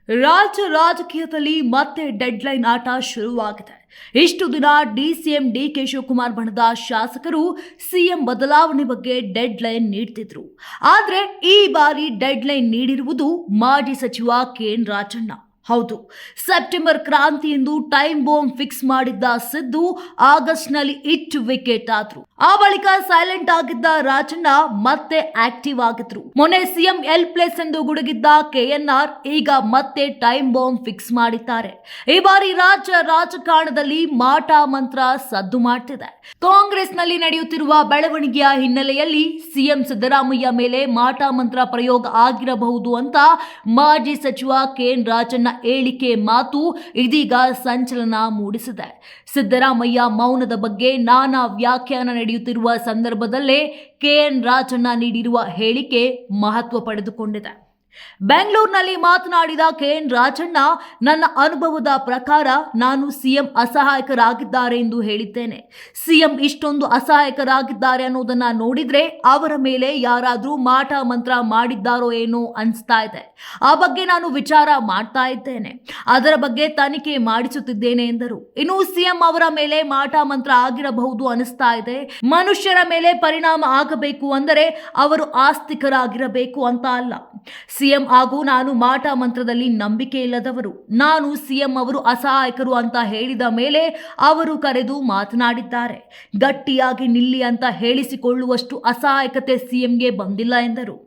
ರಾಜಕೀಯದಲ್ಲಿ ಮತ್ತೆ ಡೆಡ್ಲೈನ್ ಆಟ ಶುರುವಾಗಿದೆ. ಇಷ್ಟು ದಿನ ಡಿಸಿಎಂ ಡಿಕೆ ಶಿವಕುಮಾರ್ ಬಣದ ಶಾಸಕರು ಸಿಎಂ ಬದಲಾವಣೆ ಬಗ್ಗೆ ಡೆಡ್ಲೈನ್ ನೀಡ್ತಿದ್ರು. ಆದ್ರೆ ಈ ಬಾರಿ ಡೆಡ್ಲೈನ್ ನೀಡಿರುವುದು ಮಾಜಿ ಸಚಿವ ಕೆಎನ್ ರಾಜಣ್ಣ. ಹೌದು, ಸೆಪ್ಟೆಂಬರ್ ಕ್ರಾಂತಿ ಎಂದು ಟೈಮ್ ಬಾಂಬ್ ಫಿಕ್ಸ್ ಮಾಡಿದ್ದ ಸಿದ್ದು ಆಗಸ್ಟ್ನಲ್ಲಿ ಇಟ್ಟು ವಿಕೆಟ್ ಆದ್ರು. ಆ ಬಳಿಕ ಸೈಲೆಂಟ್ ಆಗಿದ್ದ ರಾಜಣ್ಣ ಮತ್ತೆ ಆಕ್ಟಿವ್ ಆಗಿದ್ರು. ಮೊನ್ನೆ ಸಿಎಂ ಪ್ಲೇಸ್ ಎಂದು ಗುಡುಗಿದ್ದ ಕೆಎನ್ಆರ್ ಈಗ ಮತ್ತೆ ಟೈಮ್ ಬಾಂಬ್ ಫಿಕ್ಸ್ ಮಾಡಿದ್ದಾರೆ. ಈ ಬಾರಿ ರಾಜಕಾರಣದಲ್ಲಿ ಮಾಟ ಮಂತ್ರ ಸದ್ದು ಮಾಡ್ತಿದೆ. ಕಾಂಗ್ರೆಸ್ನಲ್ಲಿ ನಡೆಯುತ್ತಿರುವ ಬೆಳವಣಿಗೆಯ ಹಿನ್ನೆಲೆಯಲ್ಲಿ ಸಿಎಂ ಸಿದ್ದರಾಮಯ್ಯ ಮೇಲೆ ಮಾಟ ಮಂತ್ರ ಪ್ರಯೋಗ ಆಗಿರಬಹುದು ಅಂತ ಮಾಜಿ ಸಚಿವ ಕೆಎನ್ ರಾಜಣ್ಣ ಹೇಳಿಕೆ ಮಾತು ಇದೀಗ ಸಂಚಲನ ಮೂಡಿಸಿದೆ. ಸಿದ್ದರಾಮಯ್ಯ ಮೌನದ ಬಗ್ಗೆ ನಾನಾ ವ್ಯಾಖ್ಯಾನ ನಡೆಯುತ್ತಿರುವ ಸಂದರ್ಭದಲ್ಲೇ ಕೆಎನ್ ರಾಜಣ್ಣ ನೀಡಿರುವ ಹೇಳಿಕೆ ಮಹತ್ವ ಪಡೆದುಕೊಂಡಿದೆ. ಬೆಂಗಳೂರಿನಲ್ಲಿ ಮಾತನಾಡಿದ ಕೆಎನ್ ರಾಜಣ್ಣ, ನನ್ನ ಅನುಭವದ ಪ್ರಕಾರ ನಾನು ಸಿಎಂ ಅಸಹಾಯಕರಾಗಿದ್ದಾರೆ ಎಂದು ಹೇಳಿದ್ದೇನೆ. ಸಿಎಂ ಇಷ್ಟೊಂದು ಅಸಹಾಯಕರಾಗಿದ್ದಾರೆ ಅನ್ನೋದನ್ನ ನೋಡಿದ್ರೆ ಅವರ ಮೇಲೆ ಯಾರಾದ್ರೂ ಮಾಟ ಮಂತ್ರ ಮಾಡಿದ್ದಾರೋ ಏನೋ ಅನಿಸ್ತಾ ಇದೆ. ಆ ಬಗ್ಗೆ ನಾನು ವಿಚಾರ ಮಾಡ್ತಾ ಇದ್ದೇನೆ. ಅದರ ಬಗ್ಗೆ ತನಿಖೆ ಮಾಡಿಸುತ್ತಿದ್ದೇನೆ ಎಂದರು. ಇನ್ನು ಸಿಎಂ ಅವರ ಮೇಲೆ ಮಾಟ ಮಂತ್ರ ಆಗಿರಬಹುದು ಅನಿಸ್ತಾ ಇದೆ. ಮನುಷ್ಯರ ಮೇಲೆ ಪರಿಣಾಮ ಆಗಬೇಕು ಅಂದರೆ ಅವರು ಆಸ್ತಿಕರಾಗಿರಬೇಕು ಅಂತ ಅಲ್ಲ. ಸಿಎಂ ಹಾಗೂ ನಾನು ಮಾಟ ಮಂತ್ರದಲ್ಲಿ ನಂಬಿಕೆ ಇಲ್ಲದವರು. ನಾನು ಸಿಎಂ ಅವರು ಅಸಹಾಯಕರು ಅಂತ ಹೇಳಿದ ಮೇಲೆ ಅವರು ಕರೆದು ಮಾತನಾಡಿದ್ದಾರೆ. ಗಟ್ಟಿಯಾಗಿ ನಿಲ್ಲಿ ಅಂತ ಹೇಳಿಸಿಕೊಳ್ಳುವಷ್ಟು ಅಸಹಾಯಕತೆ ಸಿಎಂಗೆ ಬಂದಿಲ್ಲ ಎಂದರು.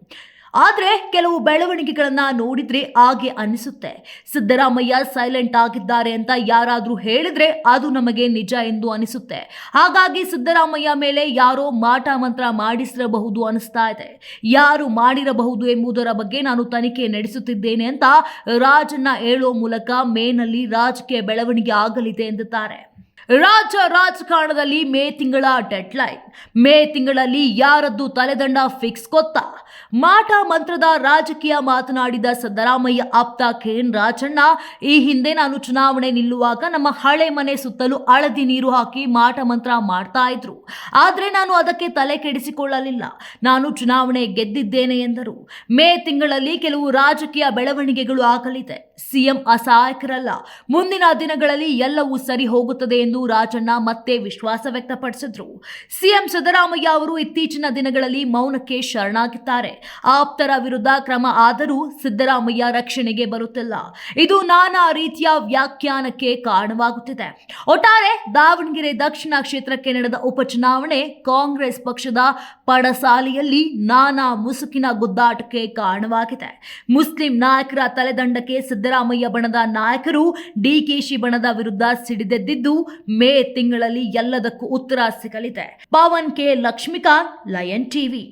ಆದರೆ ಕೆಲವು ಬೆಳವಣಿಗೆಗಳನ್ನ ನೋಡಿದ್ರೆ ಹಾಗೆ ಅನಿಸುತ್ತೆ. ಸಿದ್ದರಾಮಯ್ಯ ಸೈಲೆಂಟ್ ಆಗಿದ್ದಾರೆ ಅಂತ ಯಾರಾದ್ರೂ ಹೇಳಿದ್ರೆ ಅದು ನಮಗೆ ನಿಜ ಎಂದು ಅನಿಸುತ್ತೆ. ಹಾಗಾಗಿ ಸಿದ್ದರಾಮಯ್ಯ ಮೇಲೆ ಯಾರೋ ಮಾಟ ಮಂತ್ರ ಮಾಡಿಸಿರಬಹುದು ಅನಿಸ್ತಾ ಇದೆ. ಯಾರು ಮಾಡಿರಬಹುದು ಎಂಬುದರ ಬಗ್ಗೆ ನಾನು ತನಿಖೆ ನಡೆಸುತ್ತಿದ್ದೇನೆ ಅಂತ ರಾಜಣ್ಣ ಹೇಳೋ ಮೂಲಕ ಮೇನಲ್ಲಿ ರಾಜಕೀಯ ಬೆಳವಣಿಗೆ ಆಗಲಿದೆ ಎಂದಿದ್ದಾರೆ. ರಾಜಕಾರಣದಲ್ಲಿ ಮೇ ತಿಂಗಳ ಡೆಡ್ಲೈನ್. ಮೇ ತಿಂಗಳಲ್ಲಿ ಯಾರದ್ದು ತಲೆದಂಡ ಫಿಕ್ಸ್ ಗೊತ್ತಾ? ಮಾಟ ಮಂತ್ರದ ರಾಜಕೀಯ ಮಾತನಾಡಿದ ಸಿದ್ದರಾಮಯ್ಯ ಆಪ್ತ ಕೆಎನ್ ರಾಜಣ್ಣ, ಈ ಹಿಂದೆ ನಾನು ಚುನಾವಣೆ ನಿಲ್ಲುವಾಗ ನಮ್ಮ ಹಳೆ ಮನೆ ಸುತ್ತಲೂ ಹಳದಿ ನೀರು ಹಾಕಿ ಮಾಟ ಮಂತ್ರ ಮಾಡ್ತಾ ಇದ್ರು. ಆದ್ರೆ ನಾನು ಅದಕ್ಕೆ ತಲೆ ಕೆಡಿಸಿಕೊಳ್ಳಲಿಲ್ಲ. ನಾನು ಚುನಾವಣೆ ಗೆದ್ದಿದ್ದೇನೆ ಎಂದರು. ಮೇ ತಿಂಗಳಲ್ಲಿ ಕೆಲವು ರಾಜಕೀಯ ಬೆಳವಣಿಗೆಗಳು ಆಗಲಿದೆ. ಸಿಎಂ ಅಸಹಾಯಕರಲ್ಲ. ಮುಂದಿನ ದಿನಗಳಲ್ಲಿ ಎಲ್ಲವೂ ಸರಿ ಹೋಗುತ್ತದೆ ಎಂದು ರಾಜಣ್ಣ ಮತ್ತೆ ವಿಶ್ವಾಸ ವ್ಯಕ್ತಪಡಿಸಿದ್ರು. ಸಿಎಂ ಸಿದ್ದರಾಮಯ್ಯ ಅವರು ಇತ್ತೀಚಿನ ದಿನಗಳಲ್ಲಿ ಮೌನಕ್ಕೆ ಶರಣಾಗಿದ್ದಾರೆ. ಆಪ್ತರ ವಿರುದ್ಧ ಕ್ರಮ ಆದರೂ ಸಿದ್ದರಾಮಯ್ಯ ರಕ್ಷಣೆಗೆ ಬರುತ್ತಿಲ್ಲ. ಇದು ನಾನಾ ರೀತಿಯ ವ್ಯಾಖ್ಯಾನಕ್ಕೆ ಕಾರಣವಾಗುತ್ತಿದೆ. ಒಟ್ಟಾರೆ ದಾವಣಗೆರೆ ದಕ್ಷಿಣ ಕ್ಷೇತ್ರಕ್ಕೆ ನಡೆದ ಉಪಚುನಾವಣೆ ಕಾಂಗ್ರೆಸ್ ಪಕ್ಷದ ಪಡಸಾಲೆಯಲ್ಲಿ ನಾನಾ ಮುಸುಕಿನ ಗುದ್ದಾಟಕ್ಕೆ ಕಾರಣವಾಗಿದೆ. ಮುಸ್ಲಿಂ ನಾಯಕರ ತಲೆದಂಡಕ್ಕೆ ಸಿದ್ದರಾಮಯ್ಯ ಬಣದ ನಾಯಕರು ಡಿಕೆಶಿ ಬಣದ ವಿರುದ್ಧ ಸಿಡಿದೆದ್ದಿದ್ದು ಮೇ ತಿಂಗಳಲ್ಲಿ ಎಲ್ಲದಕ್ಕೂ ಉತ್ತರ ಸಿಗಲಿದೆ. Pavan K Lakshmikant, Lion TV.